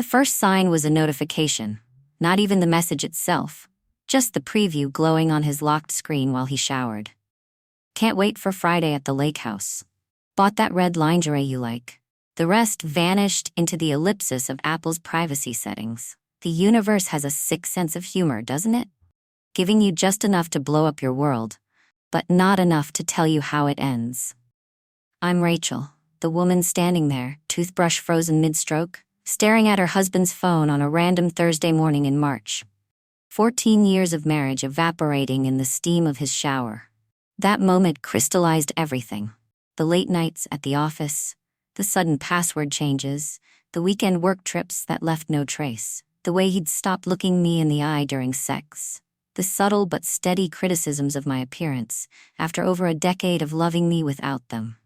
The first sign was a notification, not even the message itself, just the preview glowing on his locked screen while he showered. Can't wait for Friday at the lake house. Bought that red lingerie you like. The rest vanished into the ellipsis of Apple's privacy settings. The universe has a sick sense of humor, doesn't it? Giving you just enough to blow up your world, but not enough to tell you how it ends. I'm Rachel, the woman standing there, toothbrush frozen mid-stroke, staring at her husband's phone on a random Thursday morning in March. 14 years of marriage evaporating in the steam of his shower. That moment crystallized everything. The late nights at the office, the sudden password changes, the weekend work trips that left no trace, the way he'd stopped looking me in the eye during sex, the subtle but steady criticisms of my appearance after over a decade of loving me without them.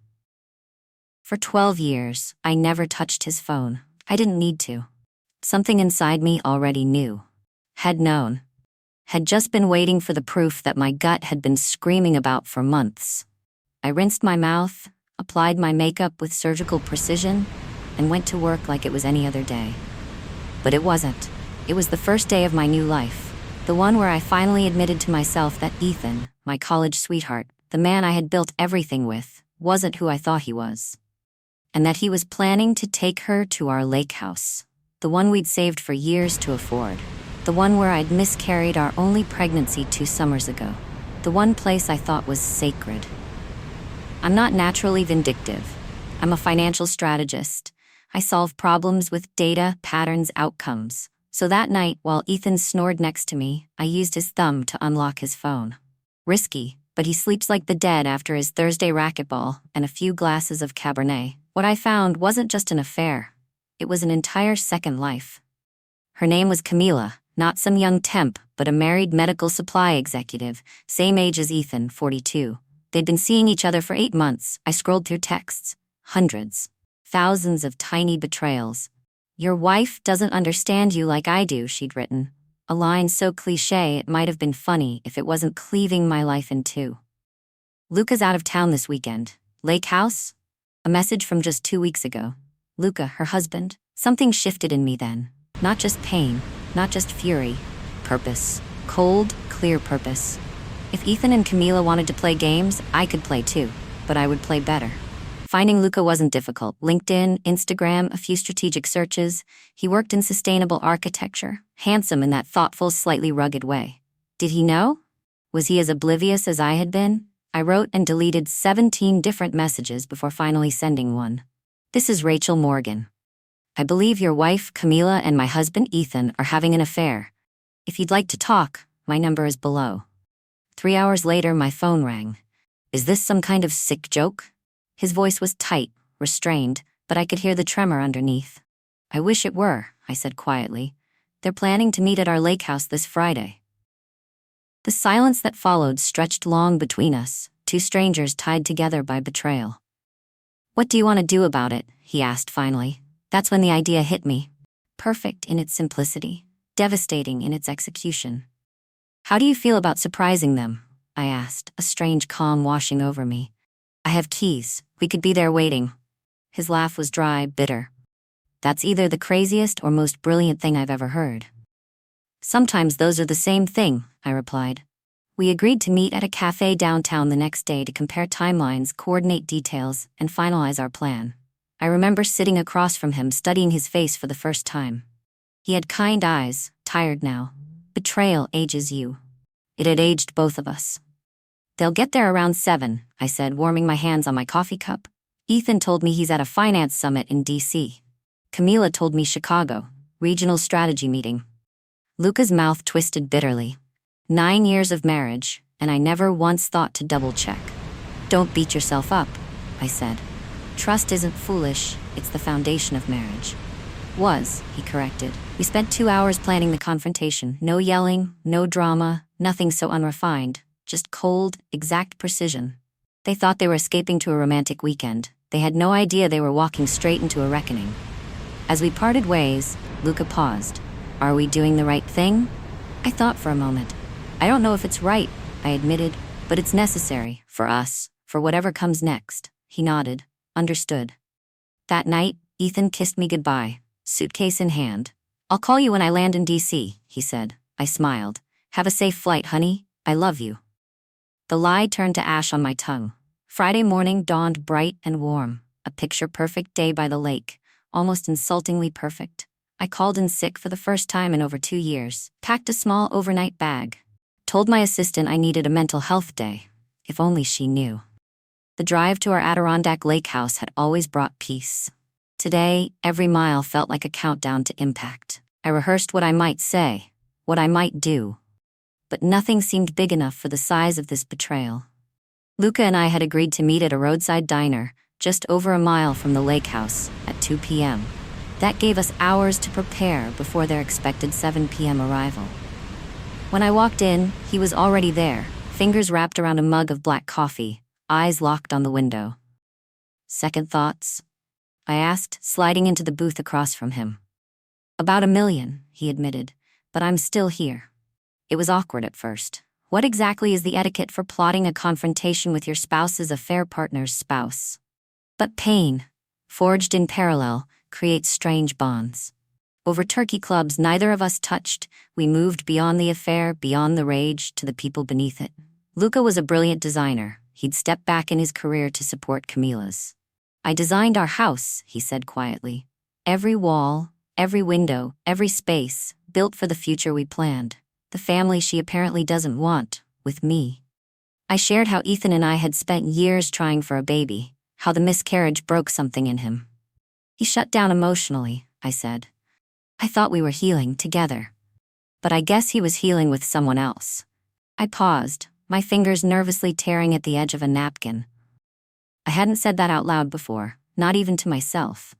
For 12 years, I never touched his phone. I didn't need to. Something inside me already knew. Had known. Had just been waiting for the proof that my gut had been screaming about for months. I rinsed my mouth, applied my makeup with surgical precision, and went to work like it was any other day. But it wasn't. It was the first day of my new life. The one where I finally admitted to myself that Ethan, my college sweetheart, the man I had built everything with, wasn't who I thought he was. And that he was planning to take her to our lake house, the one we'd saved for years to afford, the one where I'd miscarried our only pregnancy 2 summers ago, the one place I thought was sacred. I'm not naturally vindictive. I'm a financial strategist. I solve problems with data, patterns, outcomes. So that night, while Ethan snored next to me, I used his thumb to unlock his phone. Risky, but he sleeps like the dead after his Thursday racquetball and a few glasses of Cabernet. What I found wasn't just an affair. It was an entire second life. Her name was Camila, not some young temp, but a married medical supply executive, same age as Ethan, 42. They'd been seeing each other for 8 months. I scrolled through texts. Hundreds. Thousands of tiny betrayals. Your wife doesn't understand you like I do, she'd written. A line so cliché it might have been funny if it wasn't cleaving my life in two. Luca's out of town this weekend. Lake house? A message from just 2 weeks ago. Luca, her husband. Something shifted in me then. Not just pain, not just fury. Purpose. Cold, clear purpose. If Ethan and Camila wanted to play games, I could play too, but I would play better. Finding Luca wasn't difficult. LinkedIn, Instagram, a few strategic searches. He worked in sustainable architecture, handsome in that thoughtful, slightly rugged way. Did he know? Was he as oblivious as I had been? I wrote and deleted 17 different messages before finally sending one. This is Rachel Morgan. I believe your wife, Camila, and my husband, Ethan, are having an affair. If you'd like to talk, my number is below. 3 hours later, my phone rang. Is this some kind of sick joke? His voice was tight, restrained, but I could hear the tremor underneath. I wish it were, I said quietly. They're planning to meet at our lake house this Friday. The silence that followed stretched long between us, two strangers tied together by betrayal. What do you want to do about it? He asked finally. That's when the idea hit me. Perfect in its simplicity, devastating in its execution. How do you feel about surprising them? I asked, a strange calm washing over me. I have keys. We could be there waiting. His laugh was dry, bitter. That's either the craziest or most brilliant thing I've ever heard. Sometimes those are the same thing, I replied. We agreed to meet at a cafe downtown the next day to compare timelines, coordinate details, and finalize our plan. I remember sitting across from him, studying his face for the first time. He had kind eyes, tired now. Betrayal ages you. It had aged both of us. They'll get there around 7, I said, warming my hands on my coffee cup. Ethan told me he's at a finance summit in D.C. Camila told me Chicago, regional strategy meeting. Luca's mouth twisted bitterly. 9 years of marriage, and I never once thought to double-check. Don't beat yourself up, I said. Trust isn't foolish, it's the foundation of marriage. Was, he corrected. We spent 2 hours planning the confrontation. No yelling, no drama, nothing so unrefined. Just cold, exact precision. They thought they were escaping to a romantic weekend. They had no idea they were walking straight into a reckoning. As we parted ways, Luca paused. Are we doing the right thing? I thought for a moment. I don't know if it's right, I admitted, but it's necessary, for us, for whatever comes next. He nodded, understood. That night, Ethan kissed me goodbye. suitcase in hand. "I'll call you when I land in DC, he said. I smiled. "Have a safe flight, honey. I love you." The lie turned to ash on my tongue. Friday morning dawned bright and warm, a picture-perfect day by the lake, almost insultingly perfect. I called in sick for the first time in over 2 years, packed a small overnight bag, told my assistant I needed a mental health day. If only she knew. The drive to our Adirondack lake house had always brought peace. Today, every mile felt like a countdown to impact. I rehearsed what I might say, what I might do. But nothing seemed big enough for the size of this betrayal. Luca and I had agreed to meet at a roadside diner, just over a mile from the lake house, at 2 p.m. That gave us hours to prepare before their expected 7 p.m. arrival. When I walked in, he was already there, fingers wrapped around a mug of black coffee, eyes locked on the window. "Second thoughts?" I asked, sliding into the booth across from him. "About 1 million, he admitted, "but I'm still here." It was awkward at first. What exactly is the etiquette for plotting a confrontation with your spouse's affair partner's spouse? But pain, forged in parallel, creates strange bonds. Over turkey clubs neither of us touched, we moved beyond the affair, beyond the rage, to the people beneath it. Luca was a brilliant designer. He'd stepped back in his career to support Camila's. "I designed our house," he said quietly. "Every wall, every window, every space, built for the future we planned. The family she apparently doesn't want, with me." I shared how Ethan and I had spent years trying for a baby, how the miscarriage broke something in him. He shut down emotionally, I said. "I thought we were healing together." But I guess he was healing with someone else. I paused, my fingers nervously tearing at the edge of a napkin. I hadn't said that out loud before, not even to myself.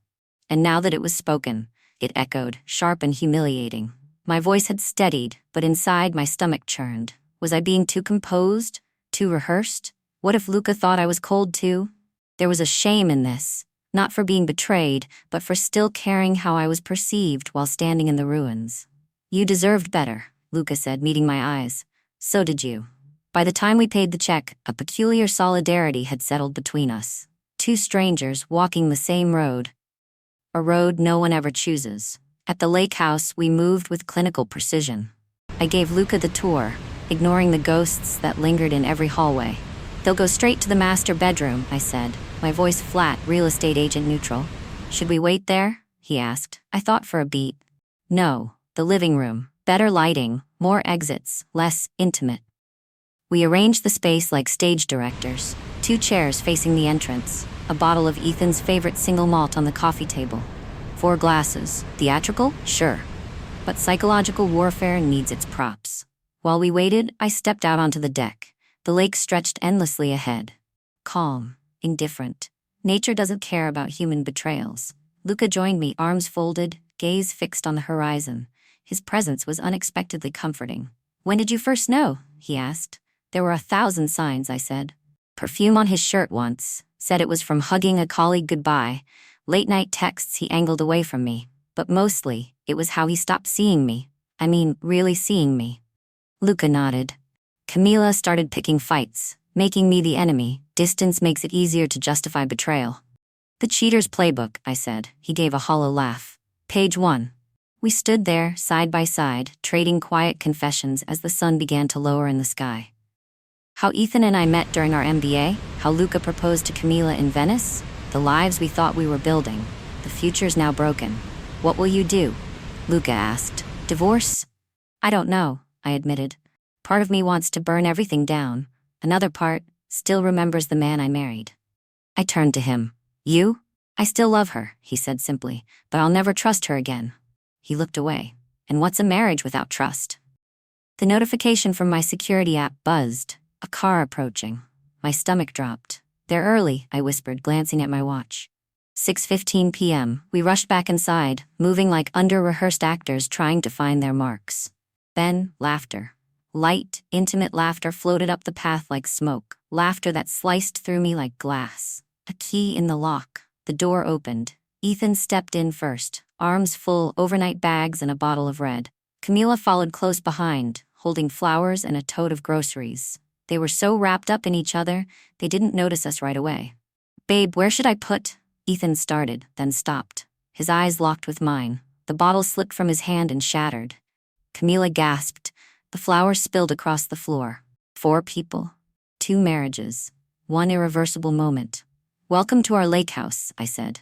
And now that it was spoken, it echoed, sharp and humiliating. My voice had steadied, but inside my stomach churned. Was I being too composed? Too rehearsed? What if Luca thought I was cold too? There was a shame in this, not for being betrayed, but for still caring how I was perceived while standing in the ruins. "You deserved better," Luca said, meeting my eyes. "So did you." By the time we paid the check, a peculiar solidarity had settled between us. Two strangers walking the same road. A road no one ever chooses. At the lake house, we moved with clinical precision. I gave Luca the tour, ignoring the ghosts that lingered in every hallway. "They'll go straight to the master bedroom," I said, my voice flat, real estate agent neutral. "Should we wait there?" he asked. I thought for a beat. "No, the living room. Better lighting, more exits, less intimate." We arranged the space like stage directors. 2 chairs facing the entrance, a bottle of Ethan's favorite single malt on the coffee table. 4 glasses. Theatrical? Sure. But psychological warfare needs its props. While we waited, I stepped out onto the deck. The lake stretched endlessly ahead. Calm, indifferent. Nature doesn't care about human betrayals. Luca joined me, arms folded, gaze fixed on the horizon. His presence was unexpectedly comforting. "When did you first know?" he asked. "There were 1,000 signs," I said. Perfume on his shirt once, said it was from hugging a colleague goodbye. Late-night texts he angled away from me. But mostly, it was how he stopped seeing me. I mean, really seeing me. Luca nodded. "Camila started picking fights, making me the enemy. Distance makes it easier to justify betrayal." "The cheater's playbook," I said. He gave a hollow laugh. "Page 1. We stood there, side by side, trading quiet confessions as the sun began to lower in the sky. How Ethan and I met during our MBA, how Luca proposed to Camila in Venice, the lives we thought we were building. The future's now broken. "What will you do?" Luca asked. "Divorce?" "I don't know," I admitted. Part of me wants to burn everything down. Another part still remembers the man I married. I turned to him. "You?" "I still love her," he said simply, "but I'll never trust her again." He looked away. "And what's a marriage without trust?" The notification from my security app buzzed. A car approaching. My stomach dropped. "They're early," I whispered, glancing at my watch. 6:15 p.m. We rushed back inside, moving like under-rehearsed actors trying to find their marks. Then, laughter. Light, intimate laughter floated up the path like smoke, laughter that sliced through me like glass. A key in the lock. The door opened. Ethan stepped in first, arms full, overnight bags and a bottle of red. Camila followed close behind, holding flowers and a tote of groceries. They were so wrapped up in each other, they didn't notice us right away. "Babe, where should I put?" Ethan started, then stopped. His eyes locked with mine. The bottle slipped from his hand and shattered. Camila gasped. The flowers spilled across the floor. 4 people. 2 marriages. 1 irreversible moment. "Welcome to our lake house," I said,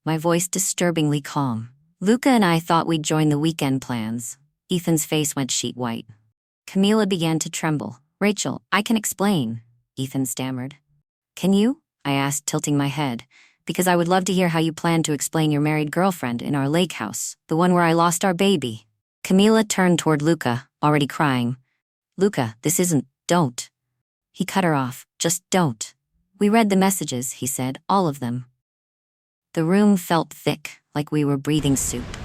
my voice disturbingly calm. "Luca and I thought we'd join the weekend plans." Ethan's face went sheet white. Camila began to tremble. "Rachel, I can explain," Ethan stammered. "Can you?" I asked, tilting my head, "because I would love to hear how you plan to explain your married girlfriend in our lake house, the one where I lost our baby." Camila turned toward Luca, already crying. "Luca, this isn't, don't." He cut her off. "Just don't." "We read the messages," he said, "all of them." The room felt thick, like we were breathing soup.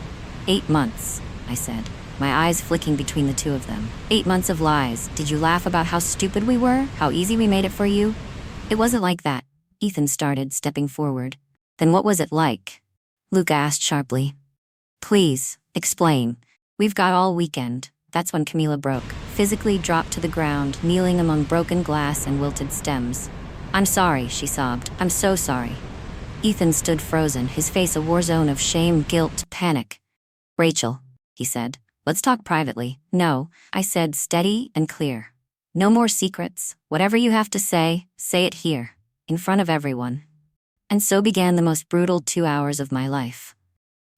8 months, I said, my eyes flicking between the 2 of them. 8 months of lies. Did you laugh about how stupid we were? How easy we made it for you? "It wasn't like that," Ethan started, stepping forward. "Then what was it like?" Luca asked sharply. "Please, explain. We've got all weekend." That's when Camila broke, physically dropped to the ground, kneeling among broken glass and wilted stems. "I'm sorry," she sobbed. "I'm so sorry." Ethan stood frozen, his face a war zone of shame, guilt, panic. "Rachel," he said, "let's talk privately." "No," I said, steady and clear. "No more secrets. Whatever you have to say it here, in front of everyone." And so began the most brutal 2 hours of my life.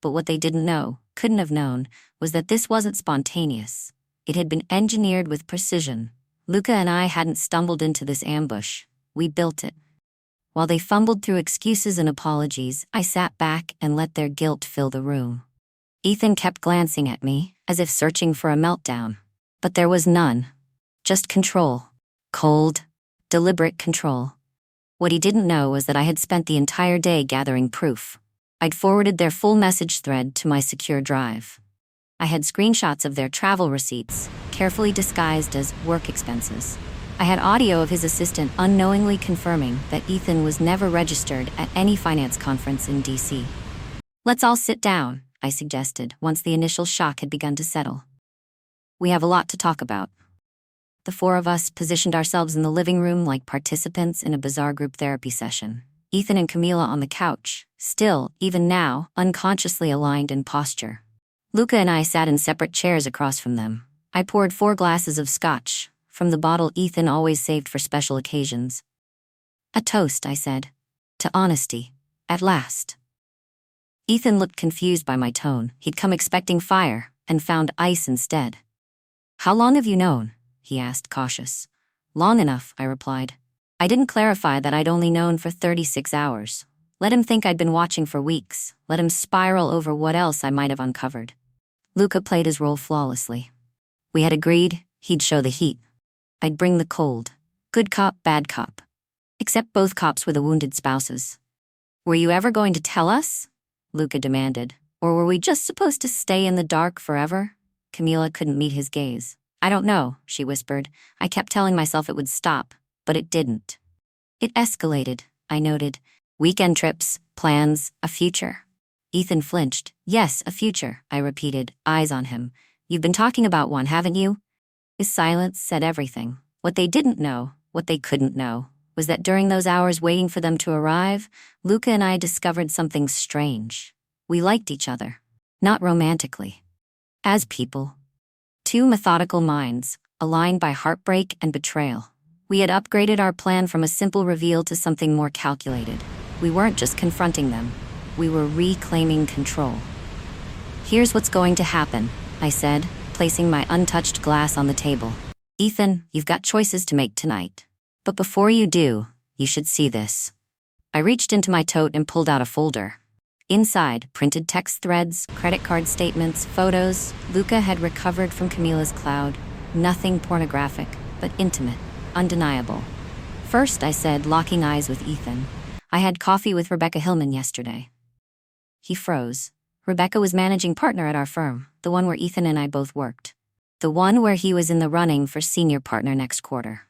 But what they didn't know, couldn't have known, was that this wasn't spontaneous. It had been engineered with precision. Luca and I hadn't stumbled into this ambush. We built it. While they fumbled through excuses and apologies, I sat back and let their guilt fill the room. Ethan kept glancing at me, as if searching for a meltdown. But there was none. Just control. Cold, deliberate control. What he didn't know was that I had spent the entire day gathering proof. I'd forwarded their full message thread to my secure drive. I had screenshots of their travel receipts, carefully disguised as work expenses. I had audio of his assistant unknowingly confirming that Ethan was never registered at any finance conference in DC. "Let's all sit down," I suggested, once the initial shock had begun to settle. "We have a lot to talk about." The 4 of us positioned ourselves in the living room like participants in a bizarre group therapy session. Ethan and Camila on the couch, still, even now, unconsciously aligned in posture. Luca and I sat in separate chairs across from them. I poured 4 glasses of scotch, from the bottle Ethan always saved for special occasions. "A toast," I said. "To honesty. At last." Ethan looked confused by my tone. He'd come expecting fire, and found ice instead. "How long have you known?" he asked, cautious. "Long enough," I replied. I didn't clarify that I'd only known for 36 hours. Let him think I'd been watching for weeks. Let him spiral over what else I might have uncovered. Luca played his role flawlessly. We had agreed he'd show the heat. I'd bring the cold. Good cop, bad cop. Except both cops were the wounded spouses. "Were you ever going to tell us?" Luca demanded. "Or were we just supposed to stay in the dark forever?" Camila couldn't meet his gaze. "I don't know," she whispered. "I kept telling myself it would stop, but it didn't." "It escalated," I noted. "Weekend trips, plans, a future." Ethan flinched. "Yes, a future," I repeated, eyes on him. "You've been talking about one, haven't you?" His silence said everything. What they didn't know, what they couldn't know, was that during those hours waiting for them to arrive, Luca and I discovered something strange. We liked each other. Not romantically. As people. 2 methodical minds, aligned by heartbreak and betrayal. We had upgraded our plan from a simple reveal to something more calculated. We weren't just confronting them. We were reclaiming control. "Here's what's going to happen," I said, placing my untouched glass on the table. "Ethan, you've got choices to make tonight. But before you do, you should see this." I reached into my tote and pulled out a folder. Inside, printed text threads, credit card statements, photos Luca had recovered from Camila's cloud. Nothing pornographic, but intimate, undeniable. "First," I said, locking eyes with Ethan, "I had coffee with Rebecca Hillman yesterday." He froze. Rebecca was managing partner at our firm, the one where Ethan and I both worked. The one where he was in the running for senior partner next quarter.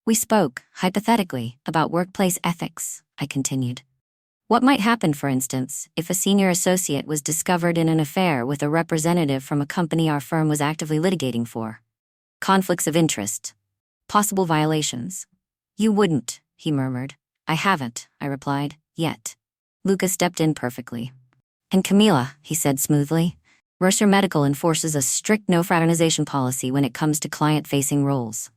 "We spoke, hypothetically, about workplace ethics," I continued. "What might happen, for instance, if a senior associate was discovered in an affair with a representative from a company our firm was actively litigating for? Conflicts of interest. Possible violations." "You wouldn't," he murmured. "I haven't," I replied, "yet." Luca stepped in perfectly. And Camila, he said smoothly. Mercer Medical enforces a strict no-fraternization policy when it comes to client-facing roles.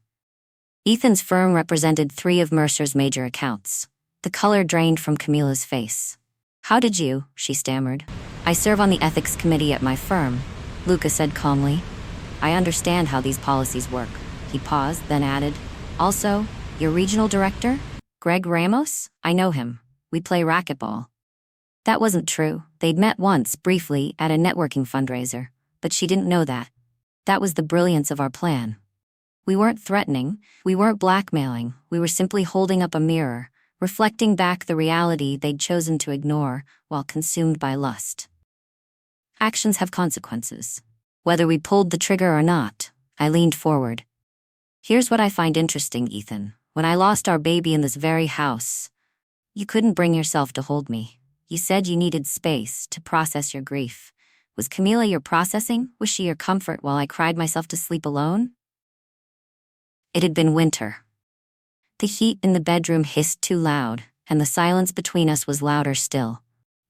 Ethan's firm represented 3 of Mercer's major accounts. The color drained from Camila's face. How did you? She stammered. I serve on the ethics committee at my firm, Luca said calmly. I understand how these policies work. He paused, then added, also, your regional director? Greg Ramos? I know him. We play racquetball. That wasn't true. They'd met once, briefly, at a networking fundraiser, but she didn't know that. That was the brilliance of our plan. We weren't threatening, we weren't blackmailing, we were simply holding up a mirror, reflecting back the reality they'd chosen to ignore while consumed by lust. Actions have consequences. Whether we pulled the trigger or not, I leaned forward. Here's what I find interesting, Ethan. When I lost our baby in this very house, you couldn't bring yourself to hold me. You said you needed space to process your grief. Was Camila your processing? Was she your comfort while I cried myself to sleep alone? It had been winter. The heat in the bedroom hissed too loud, and the silence between us was louder still.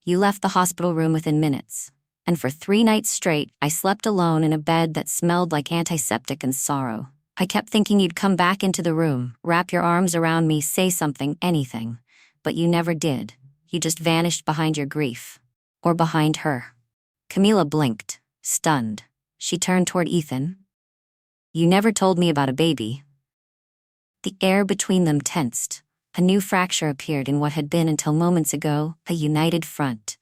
You left the hospital room within minutes, and for 3 nights straight, I slept alone in a bed that smelled like antiseptic and sorrow. I kept thinking you'd come back into the room, wrap your arms around me, say something, anything. But you never did. You just vanished behind your grief. Or behind her. Camila blinked, stunned. She turned toward Ethan. You never told me about a baby. The air between them tensed. A new fracture appeared in what had been until moments ago a united front.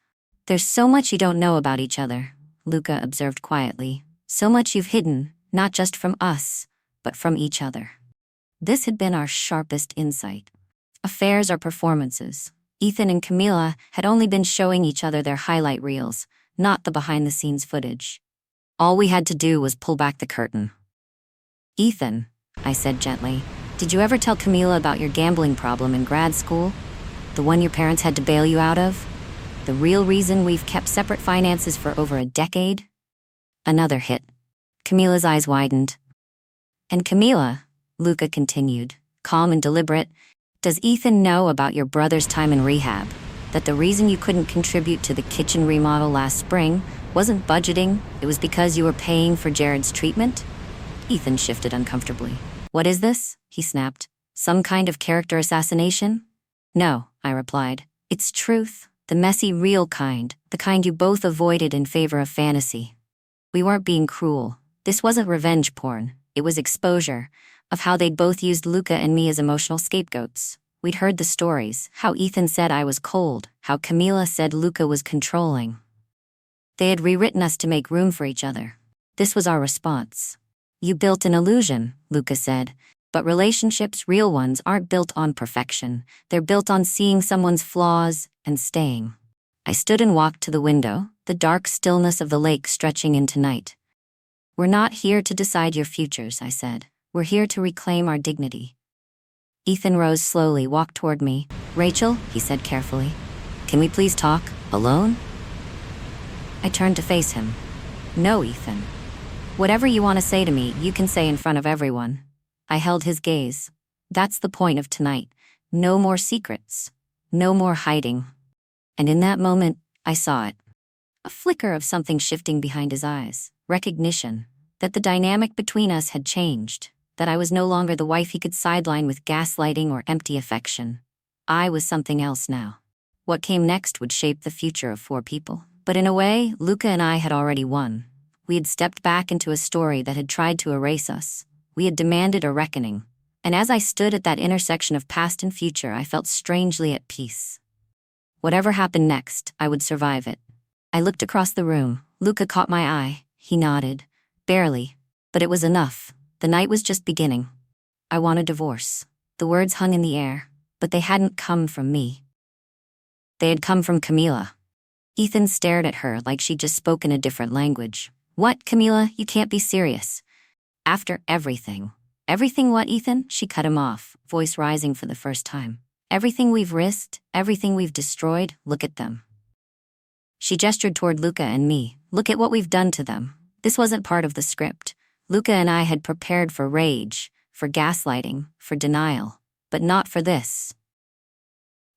There's so much you don't know about each other, Luca observed quietly. So much you've hidden, not just from us, but from each other. This had been our sharpest insight. Affairs are performances. Ethan and Camila had only been showing each other their highlight reels, not the behind-the-scenes footage. All we had to do was pull back the curtain. Ethan, I said gently, did you ever tell Camila about your gambling problem in grad school? The one your parents had to bail you out of? The real reason we've kept separate finances for over a decade? Another hit. Camila's eyes widened. And Camila, Luca continued, calm and deliberate, does Ethan know about your brother's time in rehab? That the reason you couldn't contribute to the kitchen remodel last spring wasn't budgeting, it was because you were paying for Jared's treatment? Ethan shifted uncomfortably. What is this? He snapped. Some kind of character assassination? No, I replied. It's truth, the messy, real kind, the kind you both avoided in favor of fantasy. We weren't being cruel. This wasn't revenge porn. It was exposure of how they'd both used Luca and me as emotional scapegoats. We'd heard the stories, how Ethan said I was cold, how Camila said Luca was controlling. They had rewritten us to make room for each other. This was our response. You built an illusion, Luca said, but relationships, real ones, aren't built on perfection. They're built on seeing someone's flaws and staying. I stood and walked to the window, the dark stillness of the lake stretching into night. We're not here to decide your futures, I said. We're here to reclaim our dignity. Ethan rose slowly, walked toward me. Rachel, he said carefully, can we please talk, alone? I turned to face him. No, Ethan. Whatever you want to say to me, you can say in front of everyone. I held his gaze. That's the point of tonight. No more secrets. No more hiding. And in that moment, I saw it. A flicker of something shifting behind his eyes. Recognition. That the dynamic between us had changed. That I was no longer the wife he could sideline with gaslighting or empty affection. I was something else now. What came next would shape the future of 4 people. But in a way, Luca and I had already won. We had stepped back into a story that had tried to erase us. We had demanded a reckoning. And as I stood at that intersection of past and future, I felt strangely at peace. Whatever happened next, I would survive it. I looked across the room. Luca caught my eye. He nodded. Barely. But it was enough. The night was just beginning. I want a divorce. The words hung in the air, but they hadn't come from me. They had come from Camila. Ethan stared at her like she'd just spoken a different language. What, Camila? You can't be serious. After everything. Everything what, Ethan? She cut him off, voice rising for the first time. Everything we've risked, everything we've destroyed, look at them. She gestured toward Luca and me. Look at what we've done to them. This wasn't part of the script. Luca and I had prepared for rage, for gaslighting, for denial, but not for this.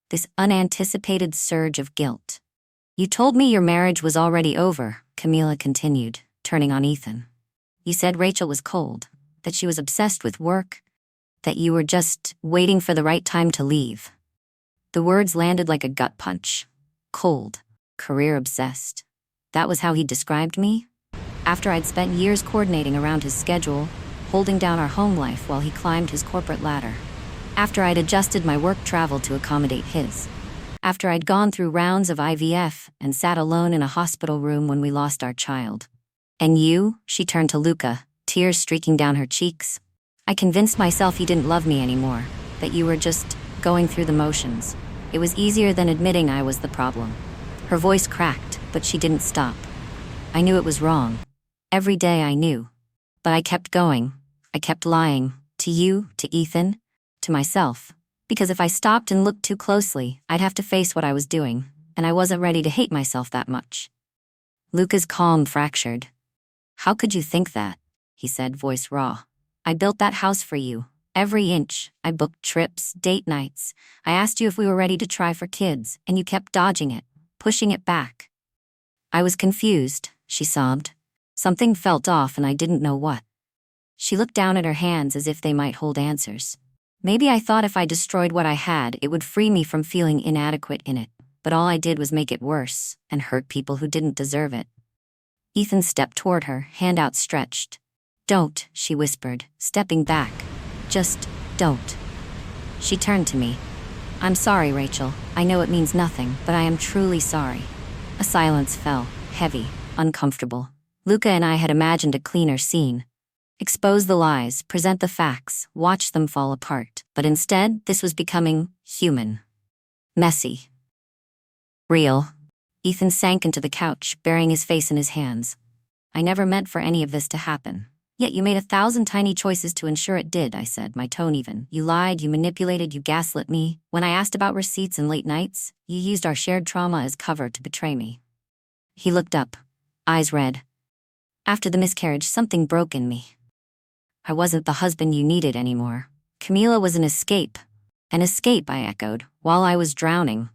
This unanticipated surge of guilt. You told me your marriage was already over, Camila continued, turning on Ethan. You said Rachel was cold, that she was obsessed with work, that you were just waiting for the right time to leave. The words landed like a gut punch. Cold, career obsessed. That was how he described me? After I'd spent years coordinating around his schedule, holding down our home life while he climbed his corporate ladder. After I'd adjusted my work travel to accommodate his. After I'd gone through rounds of IVF and sat alone in a hospital room when we lost our child. And you, she turned to Luca, tears streaking down her cheeks. I convinced myself you didn't love me anymore, that you were just going through the motions. It was easier than admitting I was the problem. Her voice cracked, but she didn't stop. I knew it was wrong. Every day I knew. But I kept going. I kept lying. To you, to Ethan, to myself. Because if I stopped and looked too closely, I'd have to face what I was doing, and I wasn't ready to hate myself that much. Luca's calm fractured. How could you think that? He said, voice raw. I built that house for you. Every inch. I booked trips, date nights. I asked you if we were ready to try for kids, and you kept dodging it, pushing it back. I was confused, she sobbed. Something felt off and I didn't know what. She looked down at her hands as if they might hold answers. Maybe I thought if I destroyed what I had, it would free me from feeling inadequate in it, but all I did was make it worse and hurt people who didn't deserve it. Ethan stepped toward her, hand outstretched. Don't, she whispered, stepping back. Just don't. She turned to me. I'm sorry, Rachel. I know it means nothing, but I am truly sorry. A silence fell, heavy, uncomfortable. Luca and I had imagined a cleaner scene. Expose the lies, present the facts, watch them fall apart. But instead, this was becoming human. Messy. Real. Ethan sank into the couch, burying his face in his hands. I never meant for any of this to happen. Yet you made 1,000 tiny choices to ensure it did, I said, my tone even. You lied, you manipulated, you gaslit me. When I asked about receipts and late nights, you used our shared trauma as cover to betray me. He looked up, eyes red. After the miscarriage, something broke in me. I wasn't the husband you needed anymore. Camila was an escape. An escape, I echoed, while I was drowning.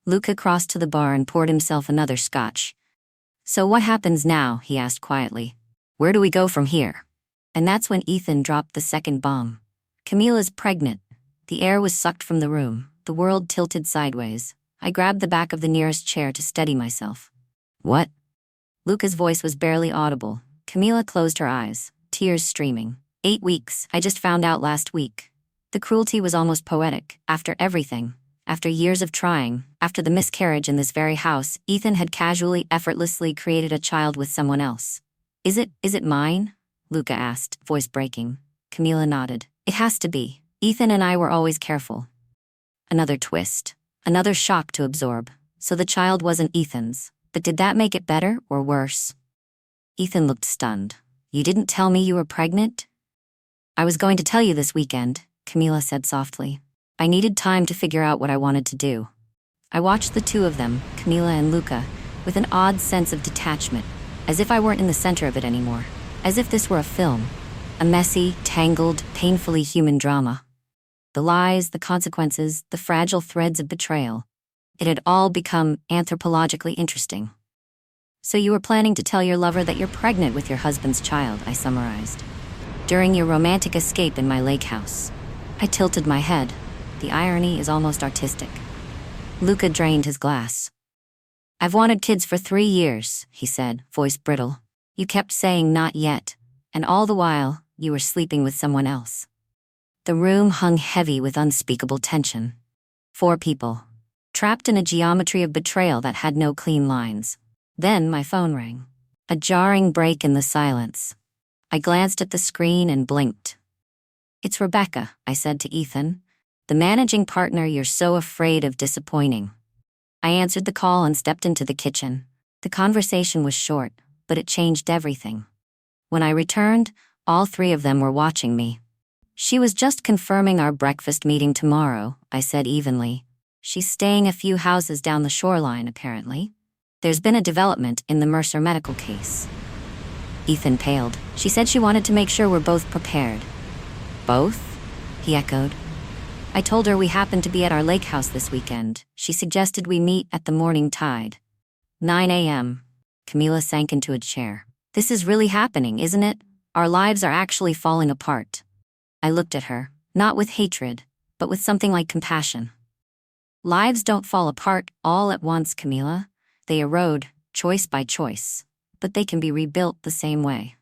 Luca crossed to the bar and poured himself another scotch. So what happens now? He asked quietly. Where do we go from here? And that's when Ethan dropped the second bomb. Camila's pregnant. The air was sucked from the room. The world tilted sideways. I grabbed the back of the nearest chair to steady myself. What? Luca's voice was barely audible. Camila closed her eyes, tears streaming. 8 weeks, I just found out last week. The cruelty was almost poetic. After everything, after years of trying, after the miscarriage in this very house, Ethan had casually, effortlessly created a child with someone else. Is it mine? Luca asked, voice breaking. Camila nodded. It has to be. Ethan and I were always careful. Another twist. Another shock to absorb. So the child wasn't Ethan's. But did that make it better or worse? Ethan looked stunned. You didn't tell me you were pregnant? I was going to tell you this weekend, Camila said softly. I needed time to figure out what I wanted to do. I watched the two of them, Camila and Luca, with an odd sense of detachment, as if I weren't in the center of it anymore, as if this were a film, a messy, tangled, painfully human drama. The lies, the consequences, the fragile threads of betrayal. It had all become anthropologically interesting. So you were planning to tell your lover that you're pregnant with your husband's child, I summarized. During your romantic escape in my lake house. I tilted my head. The irony is almost artistic. Luca drained his glass. I've wanted kids for 3 years, he said, voice brittle. You kept saying not yet, and all the while, you were sleeping with someone else. The room hung heavy with unspeakable tension. 4 people, trapped in a geometry of betrayal that had no clean lines. Then my phone rang. A jarring break in the silence. I glanced at the screen and blinked. It's Rebecca, I said to Ethan. The managing partner you're so afraid of disappointing. I answered the call and stepped into the kitchen. The conversation was short, but it changed everything. When I returned, all 3 of them were watching me. She was just confirming our breakfast meeting tomorrow, I said evenly. She's staying a few houses down the shoreline, apparently. There's been a development in the Mercer medical case. Ethan paled. She said she wanted to make sure we're both prepared. Both? He echoed. I told her we happened to be at our lake house this weekend. She suggested we meet at the morning tide. 9 a.m. Camila sank into a chair. This is really happening, isn't it? Our lives are actually falling apart. I looked at her, not with hatred, but with something like compassion. Lives don't fall apart all at once, Camila. They erode, choice by choice, but they can be rebuilt the same way.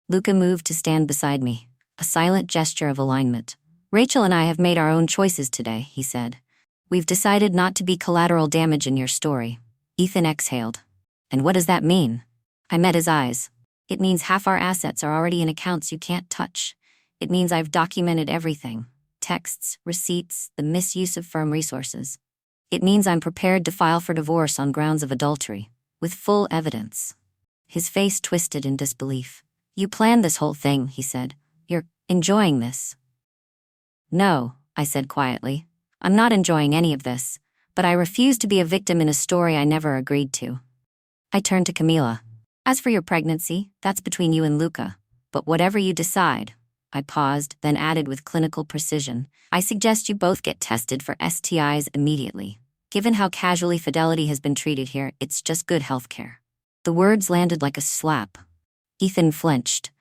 Luca moved to stand beside me, a silent gesture of alignment. Rachel and I have made our own choices today, he said. We've decided not to be collateral damage in your story. Ethan exhaled. And what does that mean? I met his eyes. It means half our assets are already in accounts you can't touch. It means I've documented everything. Texts, receipts, the misuse of firm resources. It means I'm prepared to file for divorce on grounds of adultery, with full evidence. His face twisted in disbelief. You planned this whole thing, he said. You're enjoying this. No, I said quietly. I'm not enjoying any of this, but I refuse to be a victim in a story I never agreed to. I turned to Camila. As for your pregnancy, that's between you and Luca. But whatever you decide, I paused, then added with clinical precision, I suggest you both get tested for STIs immediately. Given how casually fidelity has been treated here, it's just good healthcare. The words landed like a slap. Ethan flinched.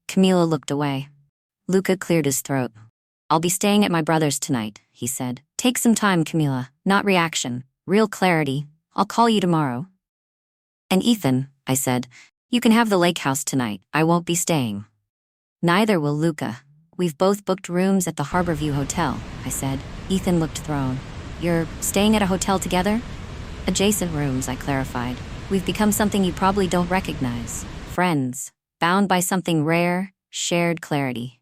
Camila looked away. Luca cleared his throat. I'll be staying at my brother's tonight, he said. Take some time, Camila. Not reaction. Real clarity. I'll call you tomorrow. And Ethan, I said, you can have the lake house tonight. I won't be staying. Neither will Luca. We've both booked rooms at the Harborview Hotel, I said. Ethan looked thrown. You're staying at a hotel together? Adjacent rooms, I clarified. We've become something you probably don't recognize. Friends, bound by something rare, shared clarity.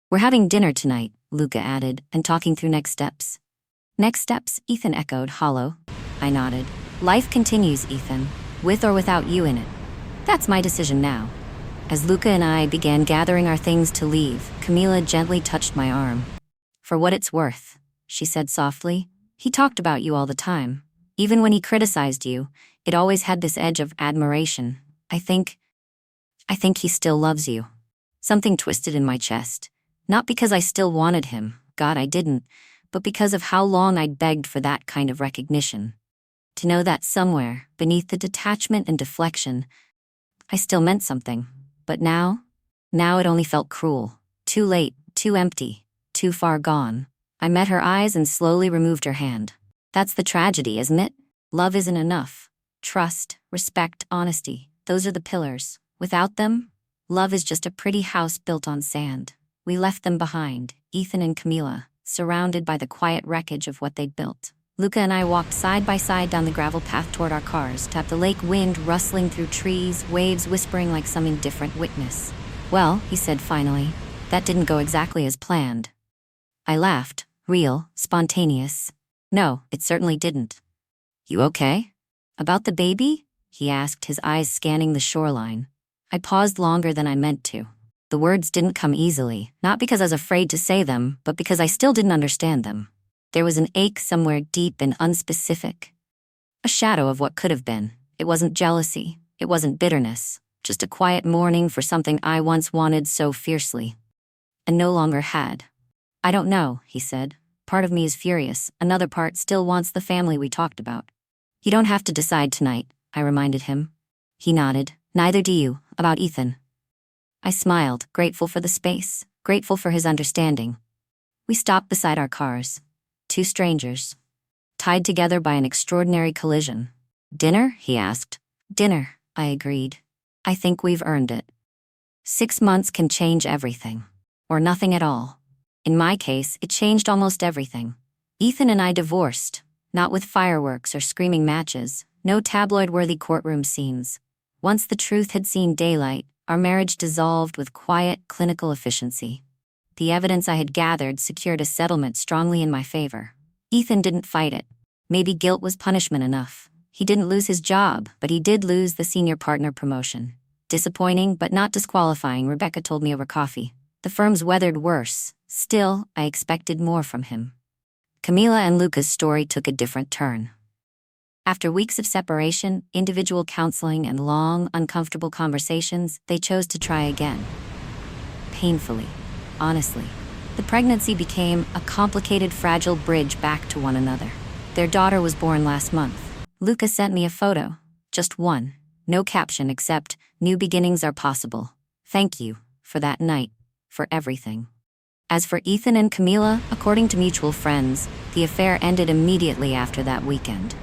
We're having dinner tonight, Luca added, and talking through next steps. Next steps, Ethan echoed, hollow. I nodded. Life continues, Ethan, with or without you in it. That's my decision now. As Luca and I began gathering our things to leave, Camila gently touched my arm. For what it's worth, she said softly, he talked about you all the time. Even when he criticized you, it always had this edge of admiration. I think he still loves you. Something twisted in my chest. Not because I still wanted him, God, I didn't, but because of how long I'd begged for that kind of recognition. To know that somewhere, beneath the detachment and deflection, I still meant something. But now it only felt cruel. Too late, too empty, too far gone. I met her eyes and slowly removed her hand. That's the tragedy, isn't it? Love isn't enough. Trust, respect, honesty, those are the pillars. Without them, love is just a pretty house built on sand. We left them behind, Ethan and Camila, surrounded by the quiet wreckage of what they'd built. Luca and I walked side by side down the gravel path toward our cars, tapped the lake wind rustling through trees, waves whispering like some indifferent witness. Well, he said finally, that didn't go exactly as planned. I laughed, real, spontaneous. No, it certainly didn't. You okay? About the baby? He asked, his eyes scanning the shoreline. I paused longer than I meant to. The words didn't come easily, not because I was afraid to say them, but because I still didn't understand them. There was an ache somewhere deep and unspecific. A shadow of what could have been. It wasn't jealousy. It wasn't bitterness. Just a quiet mourning for something I once wanted so fiercely. And no longer had. I don't know, he said. Part of me is furious. Another part still wants the family we talked about. You don't have to decide tonight, I reminded him. He nodded. Neither do you, about Ethan. I smiled, grateful for the space, grateful for his understanding. We stopped beside our cars. Two strangers, tied together by an extraordinary collision. Dinner? He asked. Dinner, I agreed. I think we've earned it. 6 months can change everything. Or nothing at all. In my case, it changed almost everything. Ethan and I divorced, not with fireworks or screaming matches, no tabloid-worthy courtroom scenes. Once the truth had seen daylight, our marriage dissolved with quiet, clinical efficiency. The evidence I had gathered secured a settlement strongly in my favor. Ethan didn't fight it. Maybe guilt was punishment enough. He didn't lose his job, but he did lose the senior partner promotion. Disappointing, but not disqualifying, Rebecca told me over coffee. The firm's weathered worse. Still, I expected more from him. Camila and Luca's story took a different turn. After weeks of separation, individual counseling, and long, uncomfortable conversations, they chose to try again. Painfully. Honestly. The pregnancy became a complicated, fragile bridge back to one another. Their daughter was born last month. Luca sent me a photo. Just one. No caption except, "New beginnings are possible. Thank you for that night, for everything." As for Ethan and Camila, according to mutual friends, the affair ended immediately after that weekend.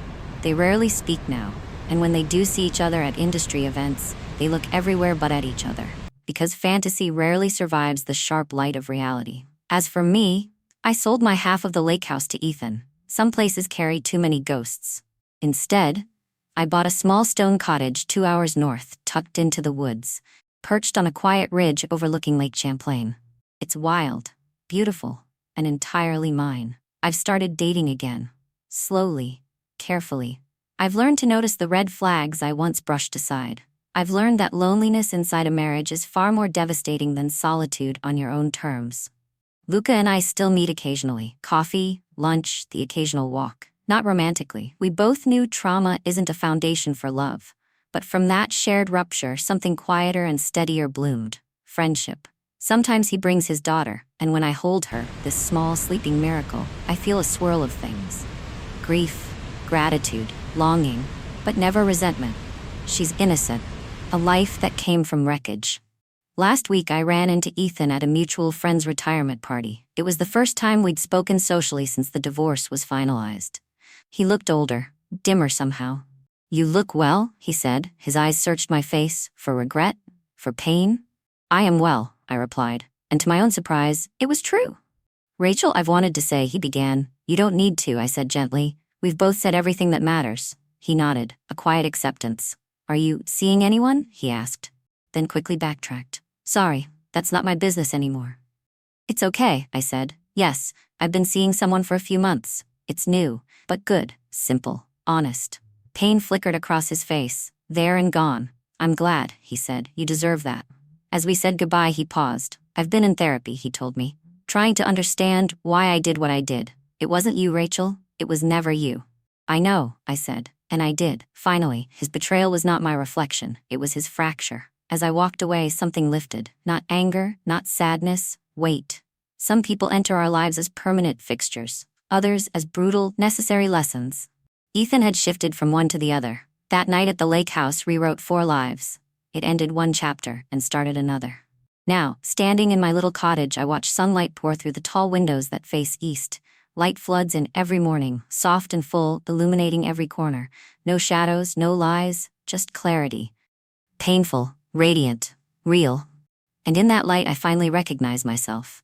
They rarely speak now, and when they do see each other at industry events, they look everywhere but at each other, because fantasy rarely survives the sharp light of reality. As for me, I sold my half of the lake house to Ethan. Some places carry too many ghosts. Instead, I bought a small stone cottage 2 hours north, tucked into the woods, perched on a quiet ridge overlooking Lake Champlain. It's wild, beautiful, and entirely mine. I've started dating again. Slowly, carefully. I've learned to notice the red flags I once brushed aside. I've learned that loneliness inside a marriage is far more devastating than solitude on your own terms. Luca and I still meet occasionally. Coffee, lunch, the occasional walk. Not romantically. We both knew trauma isn't a foundation for love. But from that shared rupture, something quieter and steadier bloomed. Friendship. Sometimes he brings his daughter, and when I hold her, this small sleeping miracle, I feel a swirl of things. Grief, gratitude, longing, but never resentment. She's innocent. A life that came from wreckage. Last week I ran into Ethan at a mutual friend's retirement party. It was the first time we'd spoken socially since the divorce was finalized. He looked older, dimmer somehow. "You look well," he said. His eyes searched my face, for regret, for pain. "I am well," I replied, and to my own surprise, it was true. "Rachel, I've wanted to say," he began. "You don't need to," I said gently. "We've both said everything that matters." He nodded, a quiet acceptance. "Are you seeing anyone?" he asked, then quickly backtracked. "Sorry, that's not my business anymore." "It's okay," I said. "Yes, I've been seeing someone for a few months. It's new, but good, simple, honest." Pain flickered across his face. "There and gone. I'm glad," he said. "You deserve that." As we said goodbye, he paused. "I've been in therapy," he told me, "trying to understand why I did what I did. It wasn't you, Rachel. It was never you." "I know," I said, and I did. Finally, his betrayal was not my reflection. It was his fracture. As I walked away, something lifted. Not anger, not sadness, weight. Some people enter our lives as permanent fixtures, others as brutal, necessary lessons. Ethan had shifted from one to the other. That night at the lake house rewrote 4 lives. It ended one chapter and started another. Now, standing in my little cottage, I watch sunlight pour through the tall windows that face east. Light floods in every morning, soft and full, illuminating every corner. No shadows, no lies, just clarity. Painful, radiant, real. And in that light I finally recognize myself.